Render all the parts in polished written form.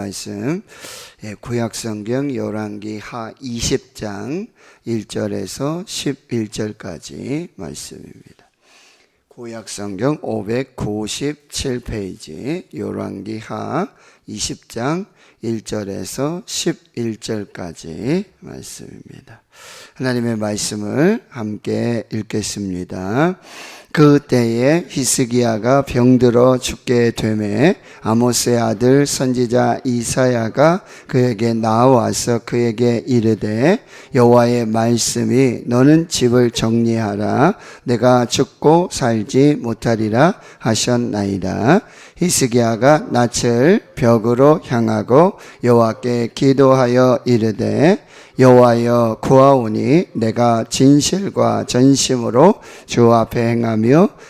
말씀, 구약성경 열왕기 하 20장 1절에서 11절까지 말씀입니다. 구약성경 597페이지 열왕기 하 20장 1절에서 11절까지 말씀입니다. 하나님의 말씀을 함께 읽겠습니다. 그때에 히스기야가 병들어 죽게 되매 아모스의 아들 선지자 이사야가 그에게 나와서 그에게 이르되 여호와의 말씀이 너는 집을 정리하라 내가 죽고 살지 못하리라 하셨나이다. 히스기야가 낯을 벽으로 향하고 여호와께 기도하여 이르되 여호와여 구하오니 내가 진실과 전심으로 주 앞에 행하며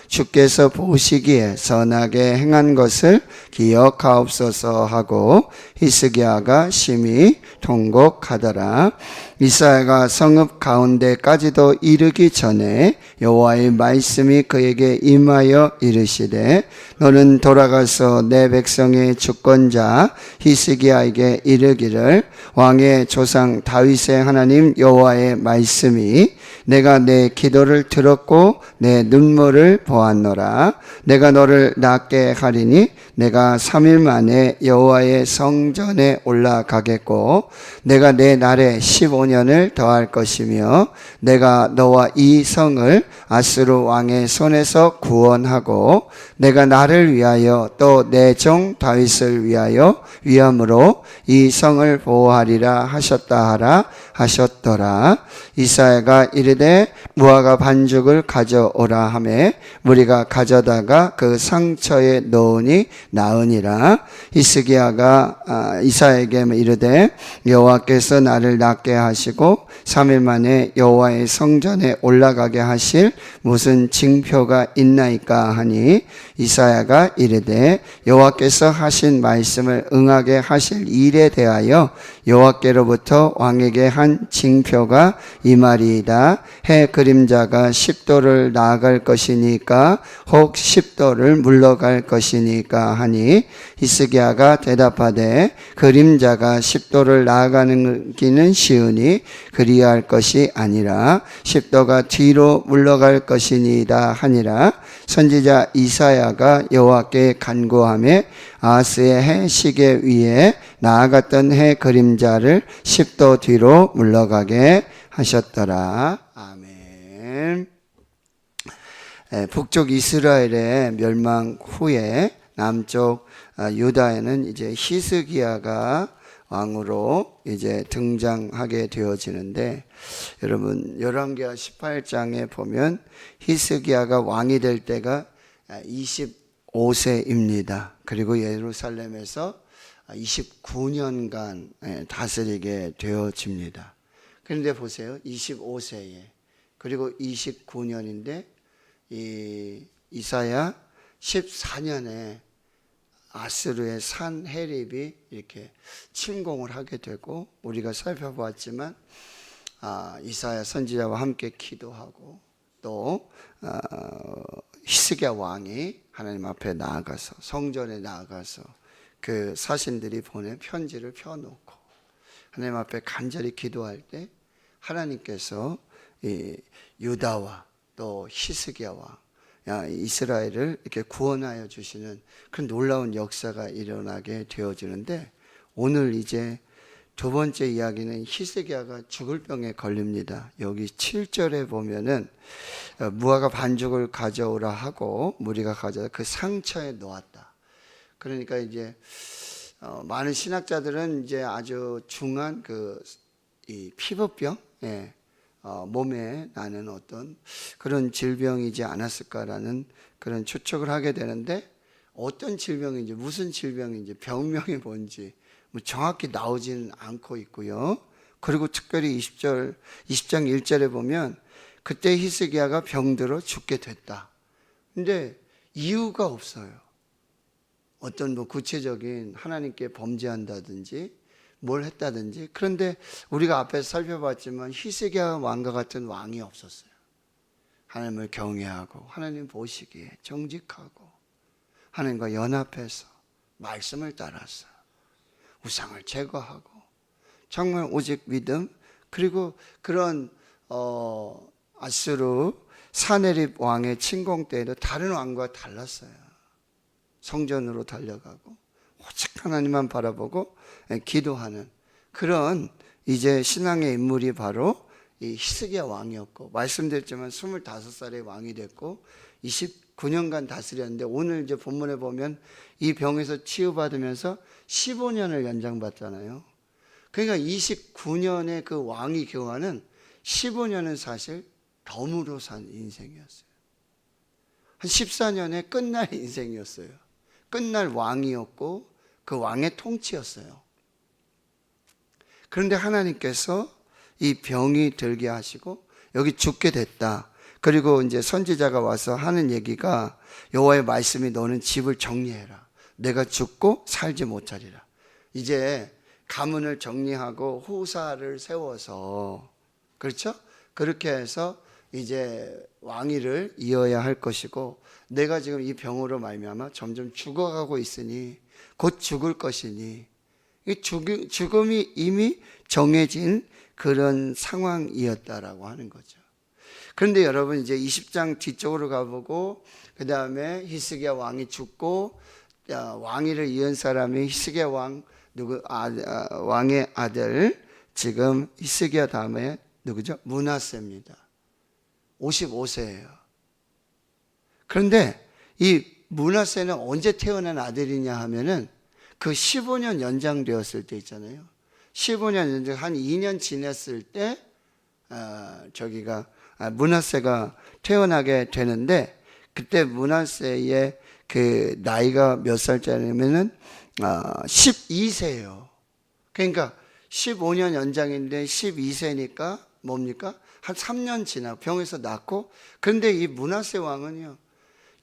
주께서 보시기에 선하게 행한 것을 기억하옵소서 하고 히스기야가 심히 통곡하더라. 이사야가 성읍 가운데까지도 이르기 전에 여호와의 말씀이 그에게 임하여 이르시되 너는 돌아가서 내 백성의 주권자 히스기야에게 이르기를 왕의 조상 다윗의 하나님 여호와의 말씀이 내가 내 기도를 들었고 내 눈물을 보았노라. 내가 너를 낫게 하리니 내가 3일 만에 여호와의 성전에 올라가겠고 내가 내 날에 15년을 더할 것이며 내가 너와 이 성을 아스루 왕의 손에서 구원하고 내가 나를 위하여 또 내 종 다윗을 위하여 위함으로 이 성을 보호하리라 하셨다 하라 하셨더라. 이사야가 이르되 무화과 반죽을 가져오라 하매 무리가 가져다가 그 상처에 넣으니 나으니라. 히스기야가 이사야에게 이르되 여호와께서 나를 낫게 하시고 3일 만에 여호와의 성전에 올라가게 하실 무슨 징표가 있나이까 하니 이사야가 이르되 여호와께서 하신 말씀을 응하게 하실 일에 대하여 여호와께로부터 왕에게 한 징표가 이 말이이다. 해 그림자가 10도를 나아갈 것이니까 혹 10도를 물러갈 것이니까 하니 히스기야가 대답하되 그림자가 10도를 나아가는 기는 쉬우니 그리할 것이 아니라 10도가 뒤로 물러갈 것이니이다 하니라. 선지자 이사야가 여호와께 간구하며 아하스의 해 시계 위에 나아갔던 해 그림자를 10도 뒤로 물러가게 하셨더라. 아멘. 북쪽 이스라엘의 멸망 후에 남쪽 유다에는 이제 히스기야가 왕으로 이제 등장하게 되어지는데, 여러분 열왕기하 18장에 보면 히스기야가 왕이 될 때가 25세입니다. 그리고 예루살렘에서 29년간 다스리게 되어집니다. 그런데 보세요. 25세에 그리고 29년인데 이 이사야 14년에 아스루의 산헤립이 이렇게 침공을 하게 되고, 우리가 살펴보았지만 이사야 선지자와 함께 기도하고 또 히스기야 왕이 하나님 앞에 나아가서 성전에 나아가서 그 사신들이 보낸 편지를 펴놓고 하나님 앞에 간절히 기도할 때 하나님께서 이 유다와 또 히스기야 왕 이스라엘을 이렇게 구원하여 주시는 그런 놀라운 역사가 일어나게 되어지는데, 오늘 이제 두 번째 이야기는 히스기야가 죽을 병에 걸립니다. 여기 7절에 보면은 무화과 반죽을 가져오라 하고 무리가 가져다 그 상처에 놓았다. 그러니까 이제 많은 신학자들은 이제 아주 중한 이 피부병, 몸에 나는 어떤 그런 질병이지 않았을까라는 그런 추측을 하게 되는데, 어떤 질병인지 무슨 질병인지 병명이 뭔지 정확히 나오지는 않고 있고요. 그리고 특별히 20장 1절에 보면 그때 히스기야가 병들어 죽게 됐다. 근데 이유가 없어요. 어떤 구체적인 하나님께 범죄한다든지 뭘 했다든지. 그런데 우리가 앞에서 살펴봤지만 히스기야 왕과 같은 왕이 없었어요. 하나님을 경외하고 하나님 보시기에 정직하고 하나님과 연합해서 말씀을 따라서 우상을 제거하고 정말 오직 믿음, 그리고 그런 아수르 사네립 왕의 침공 때에도 다른 왕과 달랐어요. 성전으로 달려가고 오직 하나님만 바라보고 기도하는 그런 이제 신앙의 인물이 바로 이 히스기야 왕이었고, 말씀드렸지만 25살에 왕이 됐고 29년간 다스렸는데, 오늘 이제 본문에 보면 이 병에서 치유받으면서 15년을 연장받잖아요. 그러니까 29년의 그 왕위 교환은 15년은 사실 덤으로 산 인생이었어요. 한 14년에 끝날 인생이었어요. 끝날 왕이었고 그 왕의 통치였어요. 그런데 하나님께서 이 병이 들게 하시고 여기 죽게 됐다. 그리고 이제 선지자가 와서 하는 얘기가, 여호와의 말씀이 너는 집을 정리해라. 내가 죽고 살지 못하리라. 이제 가문을 정리하고 후사를 세워서, 그렇죠? 그렇게 해서 이제 왕위를 이어야 할 것이고, 내가 지금 이 병으로 말미암아 점점 죽어가고 있으니 곧 죽을 것이니, 이 죽음이 이미 정해진 그런 상황이었다라고 하는 거죠. 그런데 여러분, 이제 20장 뒤쪽으로 가보고 그 다음에 히스기야 왕이 죽고 왕위를 이은 사람이 히스기야 왕 왕의 아들, 지금 히스기야 다음에 누구죠? 므낫세입니다. 55세예요. 그런데 이 므낫세는 언제 태어난 아들이냐 하면은 그 15년 연장되었을 때 있잖아요. 15년 연장, 한 2년 지났을 때 므낫세가 태어나게 되는데, 그때 므낫세의 그 나이가 몇 살짜리냐면은 12세예요. 그러니까 15년 연장인데 12세니까 뭡니까? 한 3년 지나고 병에서 낳고. 그런데 이 므낫세 왕은요,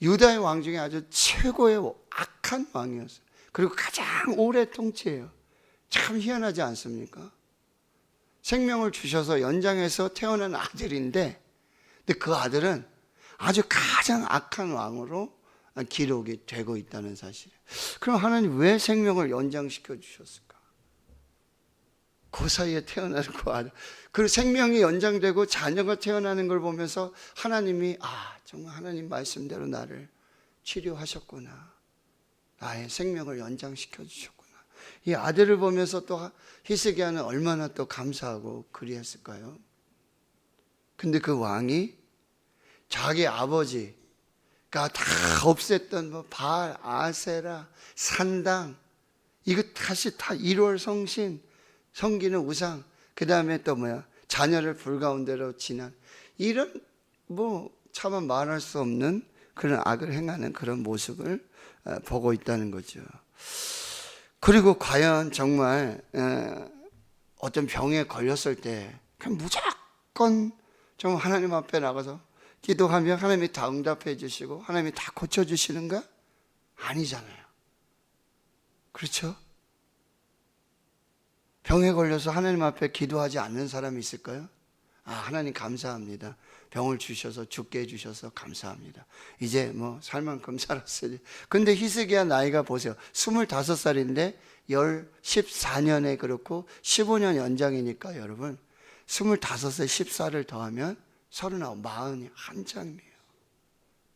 유다의 왕 중에 아주 최고의 악한 왕이었어요. 그리고 가장 오래 통치해요. 참 희한하지 않습니까? 생명을 주셔서 연장해서 태어난 아들인데, 근데 그 아들은 아주 가장 악한 왕으로 기록이 되고 있다는 사실이에요. 그럼 하나님 왜 생명을 연장시켜 주셨을까? 그 사이에 태어나는 그 아들, 그 생명이 연장되고 자녀가 태어나는 걸 보면서 하나님이 정말 하나님 말씀대로 나를 치료하셨구나, 나의 생명을 연장시켜 주셨구나. 이 아들을 보면서 또 히스기야는 얼마나 또 감사하고 그리했을까요? 근데 그 왕이 자기 아버지가 다 없앴던 바알, 아세라, 산당, 이거 다시 다 1월 성신, 섬기는 우상, 그 다음에 또 자녀를 불가운데로 지난, 이런 차마 말할 수 없는 그런 악을 행하는 그런 모습을 보고 있다는 거죠. 그리고 과연 정말 어떤 병에 걸렸을 때 그냥 무조건 정말 하나님 앞에 나가서 기도하면 하나님이 다 응답해 주시고 하나님이 다 고쳐주시는가? 아니잖아요. 그렇죠? 병에 걸려서 하나님 앞에 기도하지 않는 사람이 있을까요? 하나님 감사합니다. 병을 주셔서 죽게 해주셔서 감사합니다. 이제 살 만큼 살았으니. 근데 히스기야 나이가 보세요. 25살인데 14년에 그렇고 15년 연장이니까 여러분 25에 14를 더하면 39, 40이 한참이에요.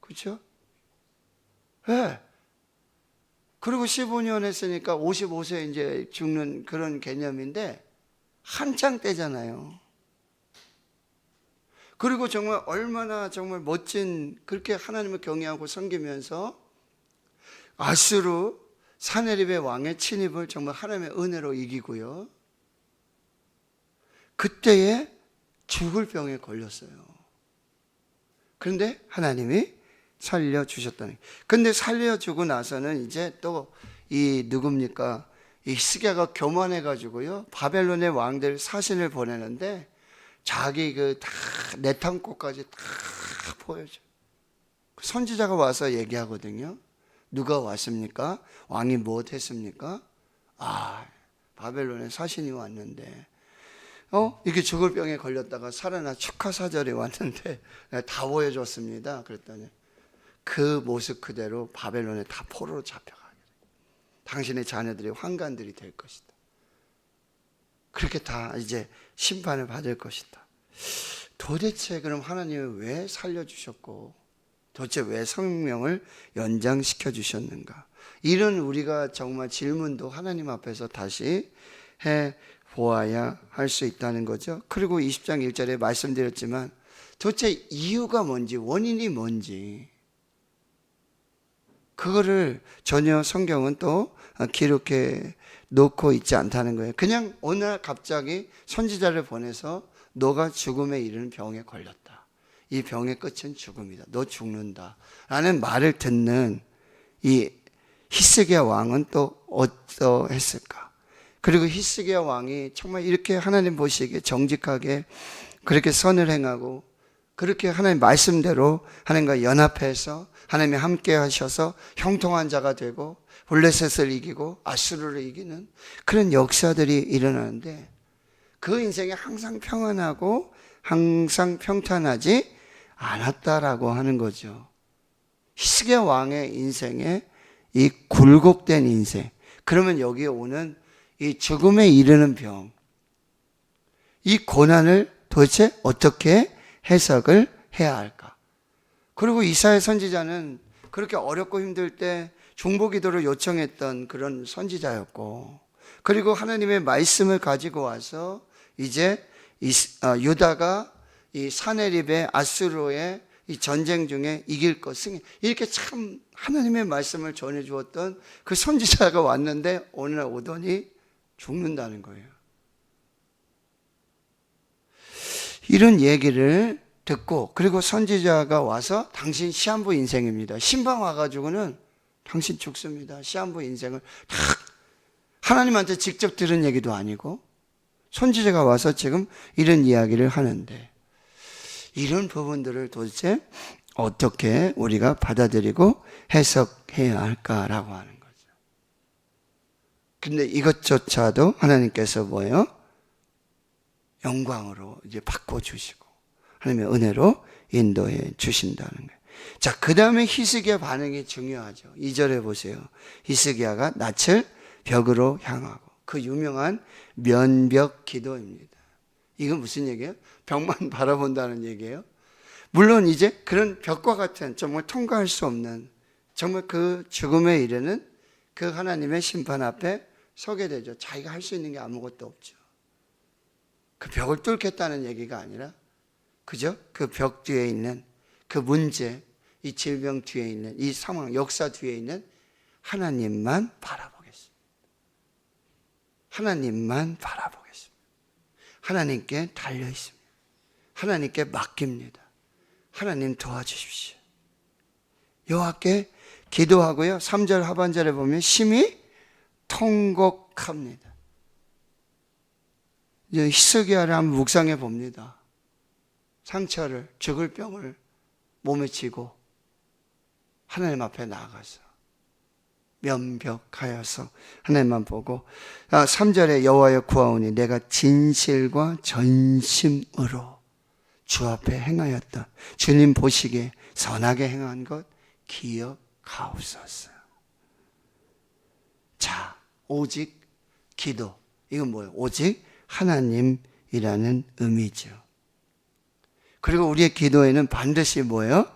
그렇죠? 네. 그리고 15년 했으니까 55세 이제 죽는 그런 개념인데 한창 때잖아요. 그리고 정말 얼마나 정말 멋진, 그렇게 하나님을 경외하고 섬기면서 아수르 사네립의 왕의 침입을 정말 하나님의 은혜로 이기고요. 그때에 죽을 병에 걸렸어요. 그런데 하나님이 살려주셨다는. 근데 살려주고 나서는 이제 또 이 누굽니까? 이 히스기야가 교만해가지고요, 바벨론의 왕들 사신을 보내는데 자기 다 내탐꽃까지 다 보여줘. 선지자가 와서 얘기하거든요. 누가 왔습니까? 왕이 무엇 했습니까? 바벨론의 사신이 왔는데 이게 죽을 병에 걸렸다가 살아나 축하사절에 왔는데 다 보여줬습니다. 그랬더니 그 모습 그대로 바벨론에 다 포로로 잡혀가게 돼요. 당신의 자녀들이 환관들이 될 것이다. 그렇게 다 이제 심판을 받을 것이다. 도대체 그럼 하나님은 왜 살려주셨고 도대체 왜 생명을 연장시켜 주셨는가? 이런 우리가 정말 질문도 하나님 앞에서 다시 해 보아야 할 수 있다는 거죠. 그리고 20장 1절에 말씀드렸지만 도대체 이유가 뭔지, 원인이 뭔지 그거를 전혀 성경은 또 기록해 놓고 있지 않다는 거예요. 그냥 어느 날 갑자기 선지자를 보내서 너가 죽음에 이르는 병에 걸렸다. 이 병의 끝은 죽음이다. 너 죽는다. 라는 말을 듣는 이 히스기야 왕은 또 어떠했을까? 그리고 히스기야 왕이 정말 이렇게 하나님 보시기에 정직하게 그렇게 선을 행하고 그렇게 하나님 말씀대로 하나님과 연합해서 하나님이 함께 하셔서 형통한 자가 되고 블레셋을 이기고 아수르를 이기는 그런 역사들이 일어나는데 그 인생이 항상 평안하고 항상 평탄하지 않았다라고 하는 거죠. 히스기야 왕의 인생에 이 굴곡된 인생, 그러면 여기에 오는 이 죽음에 이르는 병, 이 고난을 도대체 어떻게 해석을 해야 할까? 그리고 이사야 선지자는 그렇게 어렵고 힘들 때 중보기도를 요청했던 그런 선지자였고, 그리고 하나님의 말씀을 가지고 와서 이제 유다가 이 사네립의 아수르의 이 전쟁 중에 이길 것, 승리, 이렇게 참 하나님의 말씀을 전해 주었던 그 선지자가 왔는데 어느 날 오더니 죽는다는 거예요. 이런 얘기를 듣고 그리고 선지자가 와서 당신 시한부 인생입니다. 신방 와가지고는 당신 죽습니다. 시한부 인생을 다 하나님한테 직접 들은 얘기도 아니고 선지자가 와서 지금 이런 이야기를 하는데 이런 부분들을 도대체 어떻게 우리가 받아들이고 해석해야 할까라고 하는 거죠. 근데 이것조차도 하나님께서 뭐예요? 영광으로 이제 바꿔주시고 하나님의 은혜로 인도해 주신다는 거예요. 자, 그 다음에 히스기야 반응이 중요하죠. 2절에 보세요. 히스기야가 낯을 벽으로 향하고 그 유명한 면벽 기도입니다. 이건 무슨 얘기예요? 벽만 바라본다는 얘기예요. 물론 이제 그런 벽과 같은 정말 통과할 수 없는 정말 그 죽음에 이르는 그 하나님의 심판 앞에 서게 되죠. 자기가 할 수 있는 게 아무것도 없죠. 그 벽을 뚫겠다는 얘기가 아니라 그죠? 그 벽 뒤에 있는 그 문제, 이 질병 뒤에 있는 이 상황, 역사 뒤에 있는 하나님만 바라보겠습니다. 하나님만 바라보겠습니다. 하나님께 달려 있습니다. 하나님께 맡깁니다. 하나님 도와주십시오. 여호와께 기도하고요. 3절 하반절에 보면 심히 통곡합니다. 이제 히스기야를 한번 묵상해 봅니다. 상처를, 죽을 병을 몸에 쥐고 하나님 앞에 나아가서 면벽하여서 하나님만 보고 3절에 여호와여 구하오니 내가 진실과 전심으로 주 앞에 행하였던 주님 보시기에 선하게 행한 것 기억하옵소서. 자, 오직 기도. 이건 뭐예요? 오직 하나님이라는 의미죠. 그리고 우리의 기도에는 반드시 뭐예요?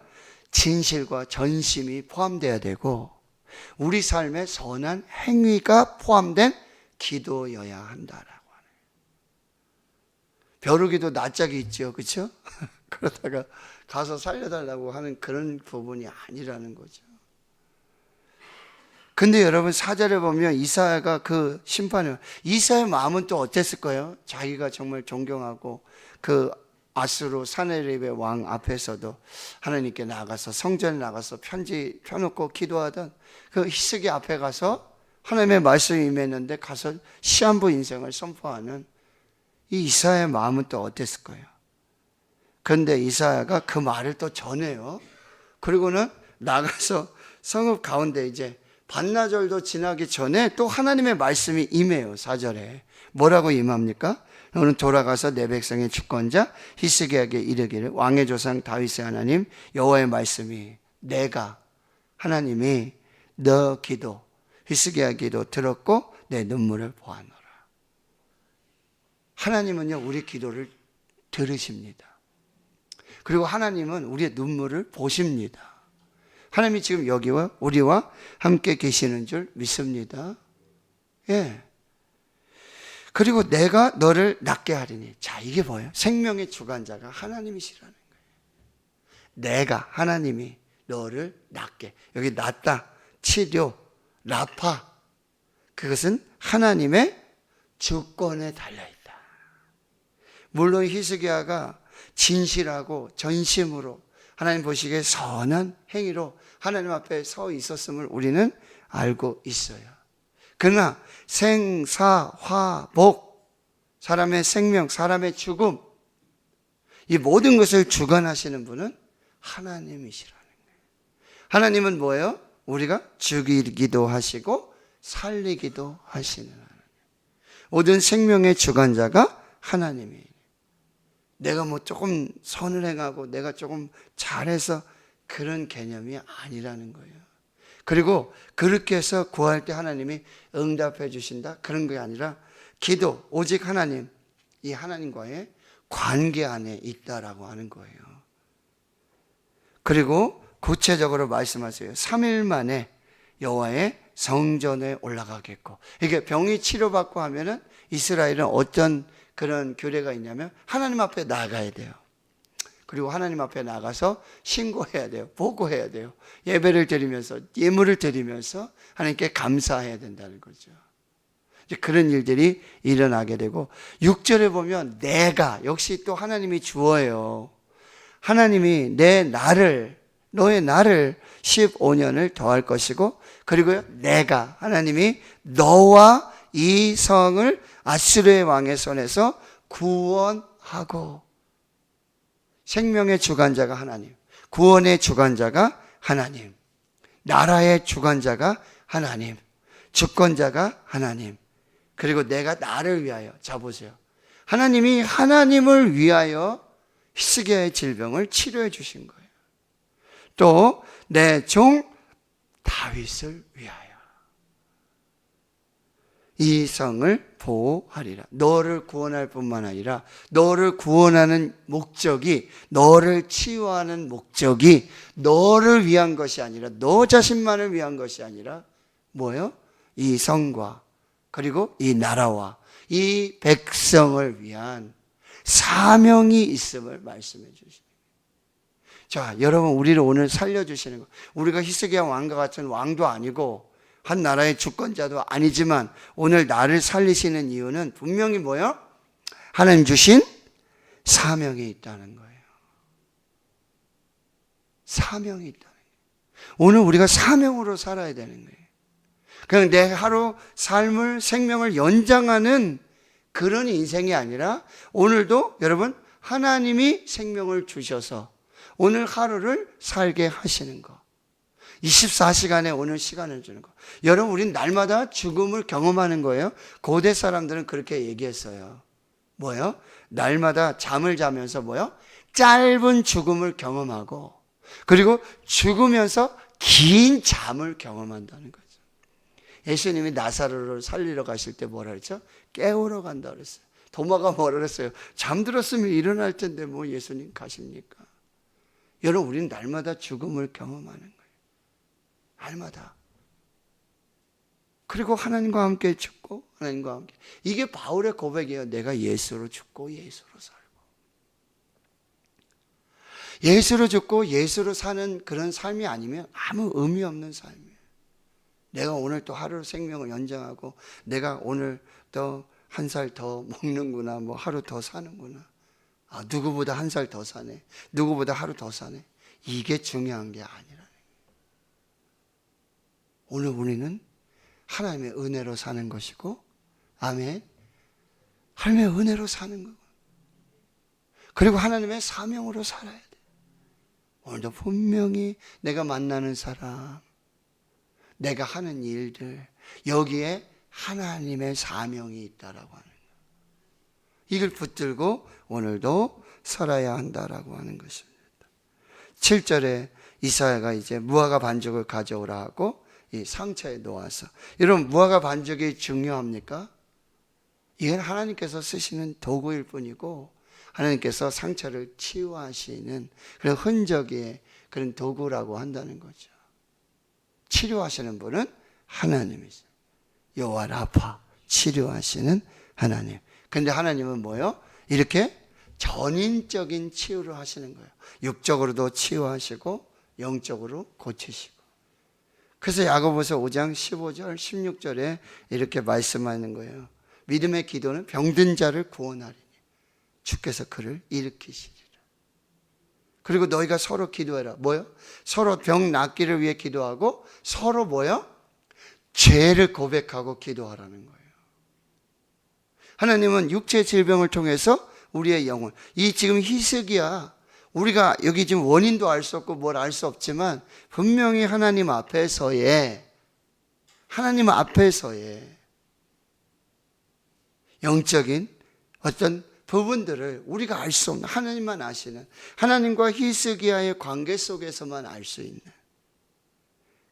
진실과 전심이 포함되어야 되고 우리 삶의 선한 행위가 포함된 기도여야 한다라고 하네요. 벼루기도 낯짝이 있죠, 그렇죠? 그러다가 가서 살려달라고 하는 그런 부분이 아니라는 거죠. 근데 여러분 4절에 보면 이사야가 그 심판을, 이사야의 마음은 또 어땠을 거예요? 자기가 정말 존경하고 그 아수르 사네립의 왕 앞에서도 하나님께 나가서 성전에 나가서 편지 펴놓고 기도하던 그 히스기야 앞에 가서 하나님의 말씀이 임했는데 가서 시한부 인생을 선포하는 이 이사야의 마음은 또 어땠을 거예요? 그런데 이사야가 그 말을 또 전해요. 그리고는 나가서 성읍 가운데 이제 반나절도 지나기 전에 또 하나님의 말씀이 임해요. 4절에 뭐라고 임합니까? 너는 돌아가서 내 백성의 주권자 히스기야에게 이르기를 왕의 조상 다윗의 하나님 여호와의 말씀이 내가 하나님이 너 기도 히스기야 기도 들었고 내 눈물을 보았노라. 하나님은요, 우리 기도를 들으십니다. 그리고 하나님은 우리의 눈물을 보십니다. 하나님이 지금 여기와 우리와 함께 계시는 줄 믿습니다. 예. 그리고 내가 너를 낫게 하리니. 자, 이게 뭐예요? 생명의 주관자가 하나님이시라는 거예요. 내가, 하나님이 너를 낫게. 여기 낫다, 치료, 라파. 그것은 하나님의 주권에 달려있다. 물론 히스기야가 진실하고 전심으로 하나님 보시기에 선한 행위로 하나님 앞에 서 있었음을 우리는 알고 있어요. 그러나 생사화복, 사람의 생명, 사람의 죽음, 이 모든 것을 주관하시는 분은 하나님이시라는 거예요. 하나님은 뭐예요? 우리가 죽이기도 하시고 살리기도 하시는 하나님. 모든 생명의 주관자가 하나님이에요. 내가 뭐 조금 선을 행하고 내가 조금 잘해서 그런 개념이 아니라는 거예요. 그리고 그렇게 해서 구할 때 하나님이 응답해 주신다, 그런 게 아니라 기도, 오직 하나님, 이 하나님과의 관계 안에 있다라고 하는 거예요. 그리고 구체적으로 말씀하세요. 3일 만에 여호와의 성전에 올라가겠고. 이게 병이 치료받고 하면은 이스라엘은 어떤 그런 규례가 있냐면 하나님 앞에 나가야 돼요. 그리고 하나님 앞에 나가서 신고해야 돼요. 보고해야 돼요. 예배를 드리면서, 예물을 드리면서 하나님께 감사해야 된다는 거죠. 이제 그런 일들이 일어나게 되고, 6절에 보면 내가, 역시 또 하나님이 주어요. 하나님이 너의 나를 15년을 더할 것이고, 그리고 내가, 하나님이 너와 이 성을 아수르의 왕의 손에서 구원하고. 생명의 주관자가 하나님, 구원의 주관자가 하나님, 나라의 주관자가 하나님, 주권자가 하나님, 그리고 내가 나를 위하여. 자, 보세요. 하나님이 하나님을 위하여 히스기야의 질병을 치료해 주신 거예요. 또 내 종 다윗을 위하여 이 성을 보호하리라. 너를 구원할 뿐만 아니라 너를 구원하는 목적이, 너를 치유하는 목적이 너를 위한 것이 아니라, 너 자신만을 위한 것이 아니라 뭐예요? 이 성과 그리고 이 나라와 이 백성을 위한 사명이 있음을 말씀해 주십니다. 자, 여러분, 우리를 오늘 살려주시는 거, 우리가 히스기야 왕과 같은 왕도 아니고 한 나라의 주권자도 아니지만 오늘 나를 살리시는 이유는 분명히 뭐예요? 하나님 주신 사명이 있다는 거예요. 사명이 있다는 거예요. 오늘 우리가 사명으로 살아야 되는 거예요. 그냥 내 하루 삶을, 생명을 연장하는 그런 인생이 아니라, 오늘도 여러분 하나님이 생명을 주셔서 오늘 하루를 살게 하시는 거, 24시간에 오늘 시간을 주는 거. 여러분, 우린 날마다 죽음을 경험하는 거예요. 고대 사람들은 그렇게 얘기했어요. 뭐예요? 날마다 잠을 자면서 뭐예요? 짧은 죽음을 경험하고, 그리고 죽으면서 긴 잠을 경험한다는 거죠. 예수님이 나사로를 살리러 가실 때 뭐라 그랬죠? 깨우러 간다 그랬어요. 도마가 뭐라 그랬어요? 잠들었으면 일어날 텐데 뭐 예수님 가십니까? 여러분, 우리는 날마다 죽음을 경험하는 거예요. 날마다. 그리고 하나님과 함께 죽고 하나님과 함께. 이게 바울의 고백이에요. 내가 예수로 죽고 예수로 살고. 예수로 죽고 예수로 사는 그런 삶이 아니면 아무 의미 없는 삶이에요. 내가 오늘 또 하루 생명을 연장하고 내가 오늘 또 한 살 더 먹는구나, 뭐 하루 더 사는구나, 아, 누구보다 한 살 더 사네, 누구보다 하루 더 사네, 이게 중요한 게 아니라, 오늘 우리는 하나님의 은혜로 사는 것이고, 아멘, 하나님의 은혜로 사는 거고, 그리고 하나님의 사명으로 살아야 돼. 오늘도 분명히 내가 만나는 사람, 내가 하는 일들, 여기에 하나님의 사명이 있다라고 하는 거예요. 이걸 붙들고 오늘도 살아야 한다라고 하는 것입니다. 7절에 이사야가 이제 무화과 반죽을 가져오라 하고 이 상처에 놓아서. 여러분, 무화과 반죽이 중요합니까? 이건 하나님께서 쓰시는 도구일 뿐이고 하나님께서 상처를 치유하시는 그런 흔적의 그런 도구라고 한다는 거죠. 치료하시는 분은 하나님이죠. 여호와 라파, 치료하시는 하나님. 근데 하나님은 뭐요? 이렇게 전인적인 치유를 하시는 거예요. 육적으로도 치유하시고 영적으로 고치시고. 그래서 야고보서 5장 15절 16절에 이렇게 말씀하는 거예요. 믿음의 기도는 병든 자를 구원하리니 주께서 그를 일으키시리라. 그리고 너희가 서로 기도해라. 뭐요? 서로 병 낫기를 위해 기도하고 서로 뭐요? 죄를 고백하고 기도하라는 거예요. 하나님은 육체 질병을 통해서 우리의 영혼, 이 지금 히스기야, 우리가 여기 지금 원인도 알 수 없고 뭘 알 수 없지만 분명히 하나님 앞에서의 영적인 어떤 부분들을 우리가 알 수 없는, 하나님만 아시는, 하나님과 히스기야의 관계 속에서만 알 수 있는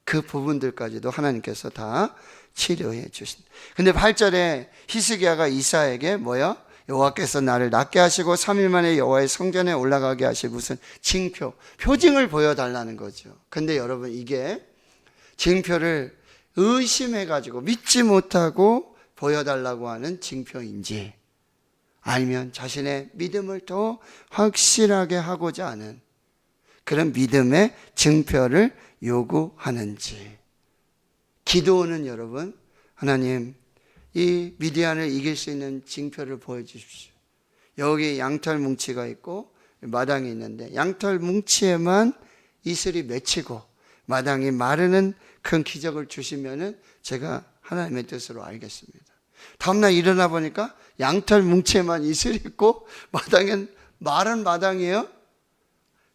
그 부분들까지도 하나님께서 다 치료해 주신다. 근데 8절에 히스기야가 이사야에게 뭐야? 여호와께서 나를 낫게 하시고 3일 만에 여호와의 성전에 올라가게 하실 무슨 징표, 표징을 보여달라는 거죠. 근데 여러분, 이게 징표를 의심해가지고 믿지 못하고 보여달라고 하는 징표인지, 아니면 자신의 믿음을 더 확실하게 하고자 하는 그런 믿음의 증표를 요구하는지. 기도는 여러분, 하나님, 이 미디안을 이길 수 있는 징표를 보여주십시오. 여기 양털 뭉치가 있고 마당이 있는데 양털 뭉치에만 이슬이 맺히고 마당이 마르는 큰 기적을 주시면은 제가 하나님의 뜻으로 알겠습니다. 다음날 일어나 보니까 양털 뭉치에만 이슬이 있고 마당엔 마른 마당이에요.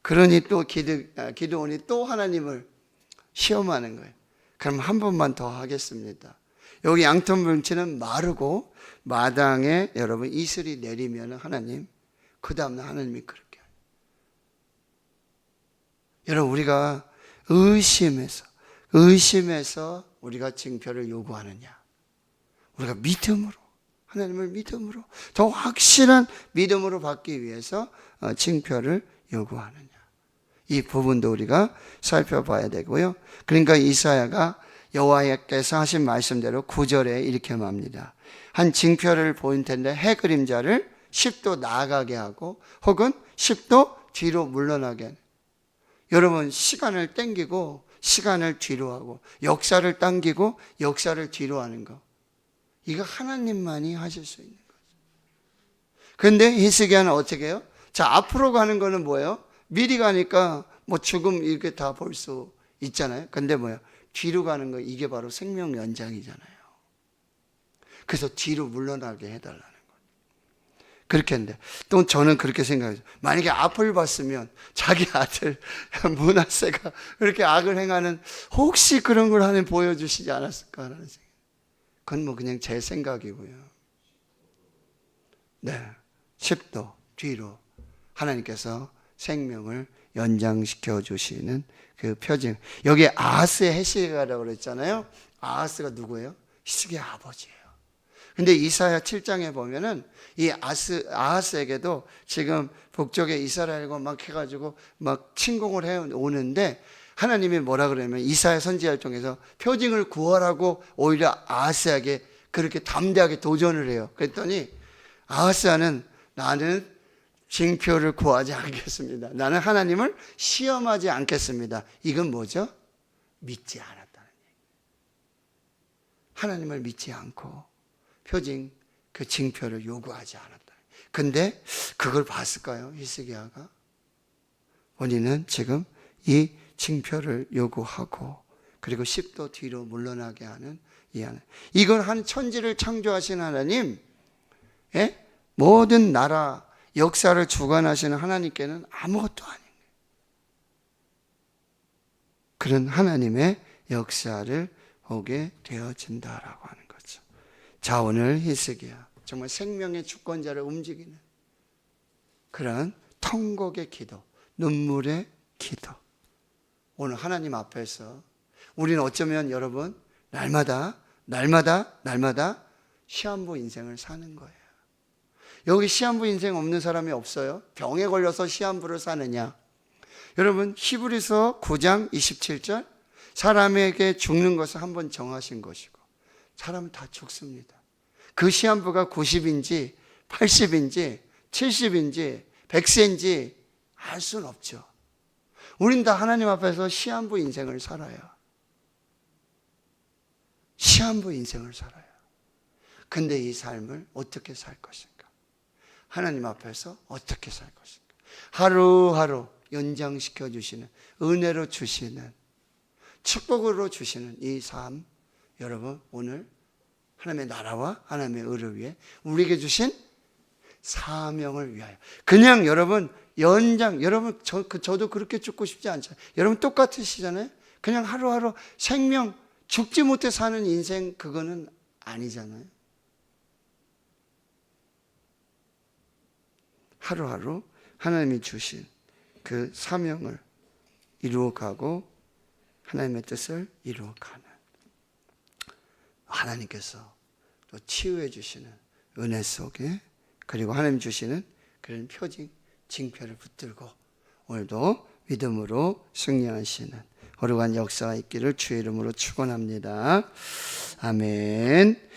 그러니 또 기도원이 또 하나님을 시험하는 거예요. 그럼 한 번만 더 하겠습니다. 여기 양털 뭉치는 마르고 마당에 여러분 이슬이 내리면 하나님, 그 다음날 하나님이 그렇게 해요. 여러분, 우리가 의심해서 우리가 징표를 요구하느냐, 우리가 믿음으로, 하나님을 믿음으로, 더 확실한 믿음으로 받기 위해서 징표를 요구하느냐, 이 부분도 우리가 살펴봐야 되고요. 그러니까 이사야가 여호와께서 하신 말씀대로 9절에 이렇게 말합니다. 한 징표를 보일 텐데 해 그림자를 10도 나아가게 하고 혹은 10도 뒤로 물러나게 하는. 여러분, 시간을 땡기고 시간을 뒤로 하고 역사를 당기고 역사를 뒤로 하는 거, 이거 하나님만이 하실 수 있는 거죠. 그런데 히스기야는 어떻게 해요? 자, 앞으로 가는 거는 뭐예요? 미리 가니까 뭐 죽음 이렇게 다 볼 수 있잖아요. 근데 뭐야? 뒤로 가는 거, 이게 바로 생명 연장이잖아요. 그래서 뒤로 물러나게 해달라는 거예요. 그렇게 했는데 또 저는 그렇게 생각해요. 만약에 앞을 봤으면 자기 아들 므낫세가 그렇게 악을 행하는, 혹시 그런 걸 하나님 보여주시지 않았을까라는 생각. 그건 뭐 그냥 제 생각이고요. 네, 10도 뒤로 하나님께서 생명을 연장시켜 주시는 그 표징. 여기 아하스의 해시가라고 그랬잖아요. 아하스가 누구예요? 히스기야 아버지예요. 근데 이사야 7장에 보면은 이 아하스에게도 지금 북쪽에 이스라엘과 막 해가지고 막 침공을 해 오는데 하나님이 뭐라 그러냐면 이사야 선지자를 통해서 표징을 구하라고 오히려 아하스에게 그렇게 담대하게 도전을 해요. 그랬더니 아하스는 나는 징표를 구하지 않겠습니다. 나는 하나님을 시험하지 않겠습니다. 이건 뭐죠? 믿지 않았다는 얘기. 하나님을 믿지 않고 표징, 그 징표를 요구하지 않았다. 근데 그걸 봤을까요? 히스기야가? 본인은 지금 이 징표를 요구하고 그리고 10도 뒤로 물러나게 하는 이 하나님. 이걸 한 천지를 창조하신 하나님, 모든 나라 역사를 주관하시는 하나님께는 아무것도 아닌 거예요. 그런 하나님의 역사를 보게 되어진다라고 하는 거죠. 자, 오늘 히스기야, 정말 생명의 주권자를 움직이는 그런 통곡의 기도, 눈물의 기도. 오늘 하나님 앞에서 우리는 어쩌면 여러분 날마다 시한부 인생을 사는 거예요. 여기 시한부 인생 없는 사람이 없어요? 병에 걸려서 시한부를 사느냐? 여러분 히브리서 9장 27절 사람에게 죽는 것을 한번 정하신 것이고 사람은 다 죽습니다. 그 시한부가 90인지 80인지 70인지 100세인지 알 수는 없죠. 우린 다 하나님 앞에서 시한부 인생을 살아요. 시한부 인생을 살아요. 근데 이 삶을 어떻게 살 것인가? 하나님 앞에서 어떻게 살 것인가? 하루하루 연장시켜 주시는, 은혜로 주시는, 축복으로 주시는 이 삶, 여러분 오늘 하나님의 나라와 하나님의 의를 위해 우리에게 주신 사명을 위하여. 그냥 여러분 연장, 여러분 저도 그렇게 죽고 싶지 않잖아요. 여러분 똑같으시잖아요. 그냥 하루하루 생명 죽지 못해 사는 인생 그거는 아니잖아요. 하루하루 하나님이 주신 그 사명을 이루어가고 하나님의 뜻을 이루어가는 하나님께서 또 치유해 주시는 은혜 속에 그리고 하나님 주시는 그런 표징, 징표를 붙들고 오늘도 믿음으로 승리하시는 거룩한 역사가 있기를 주의 이름으로 축원합니다. 아멘.